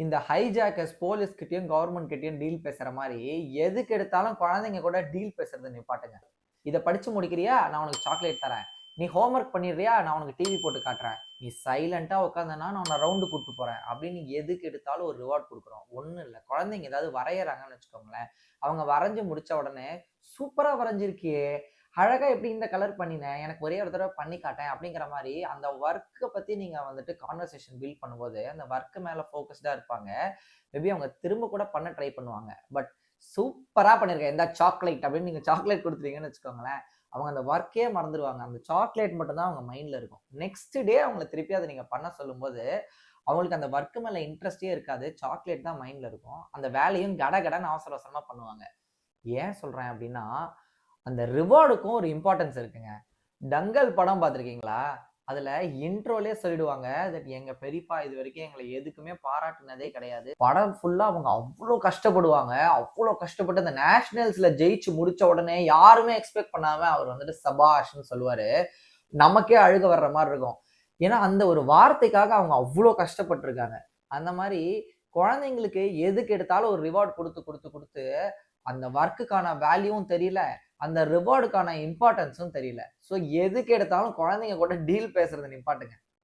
இந்த hijackers police கிட்டயும் government கிட்டயும் டீல் பேசுற மாதிரி எதுக்கு எடுத்தாலும் குழந்தைங்க கூட டீல் பேசுறதை நிப்பாட்டுங்க. இதை படிச்சு முடிக்கிறியா, நான் உனக்கு சாக்லேட் தரேன். நீ ஹோம்ஒர்க் பண்ணிடுறியா, நான் உனக்கு டிவி போட்டு காட்டுறேன். நீ சைலண்டா உட்காந்தனா நான் உன்னை ரவுண்டு கூட்டு போறேன் அப்படின்னு எதுக்கு எடுத்தாலும் ஒரு ரிவார்ட் கொடுக்குறோம். ஒன்றும் இல்லை, குழந்தைங்க ஏதாவது வரையறாங்கன்னு வச்சுக்கோங்களேன், அவங்க வரைஞ்சு முடிச்ச உடனே சூப்பரா வரைஞ்சிருக்கியே, அழகா எப்படி இந்த கலர் பண்ணினேன், எனக்கு ஒரே ஒரு தடவை பண்ணி காட்டேன் அப்படிங்கிற மாதிரி அந்த ஒர்க்கை பத்தி நீங்க வந்துட்டு கான்வர்சேஷன் பில்ட் பண்ணும்போது அந்த ஒர்க் மேல ஃபோக்கஸ்டா இருப்பாங்க. மேபி அவங்க திரும்ப கூட பண்ண ட்ரை பண்ணுவாங்க. பட் சூப்பரா பண்ணிருக்கேன் இந்த சாக்லேட் அப்படின்னு நீங்க சாக்லேட் கொடுத்துட்டீங்கன்னு வச்சுக்கோங்களேன், அவங்க அந்த ஒர்க்கே மறந்துடுவாங்க. அந்த சாக்லேட் மட்டும் தான் அவங்க மைண்ட்ல இருக்கும். நெக்ஸ்ட் டே அவங்களை திருப்பி அதை நீங்க பண்ண சொல்லும்போது அவங்களுக்கு அந்த ஒர்க் மேல இன்ட்ரெஸ்டே இருக்காது, சாக்லேட் தான் மைண்ட்ல இருக்கும். அந்த வேலையும் கடகடன்னு அவசர அவசரமா பண்ணுவாங்க. ஏன் சொல்றேன் அப்படின்னா, அந்த ரிவார்டுக்கும் ஒரு இம்பார்ட்டன்ஸ் இருக்குங்க. டங்கல் படம் பார்த்துருக்கீங்களா? அதுல இன்ட்ரோலயே சொல்லிடுவாங்க, தட் எங்க பெரியப்பா இது வரைக்கும் எங்களை எதுக்குமே பாராட்டுனதே கிடையாது. படம் ஃபுல்லா அவங்க அவ்வளோ கஷ்டப்படுவாங்க. அவ்வளோ கஷ்டப்பட்டு அந்த நேஷனல்ஸ்ல ஜெயிச்சு முடிச்ச உடனே யாருமே எக்ஸ்பெக்ட் பண்ணாம அவர் வந்துட்டு சபாஷ்ன்னு சொல்லுவாரு. நமக்கே அழுக வர்ற மாதிரி இருக்கும். ஏன்னா அந்த ஒரு வார்த்தைக்காக அவங்க அவ்வளோ கஷ்டப்பட்டிருக்காங்க. அந்த மாதிரி குழந்தைங்களுக்கு எதுக்கு எடுத்தாலும் ஒரு ரிவார்ட் கொடுத்து கொடுத்து கொடுத்து அந்த ஒர்க்குக்கான வேல்யூவும் தெரியல, அந்த ரிவார்டுக்கான இம்பார்ட்டன்ஸும் தெரியல. ஸோ எதுக்கு எடுத்தாலும் குழந்தைங்க கூட டீல் பேசுறத நிப்பாட்டுங்க.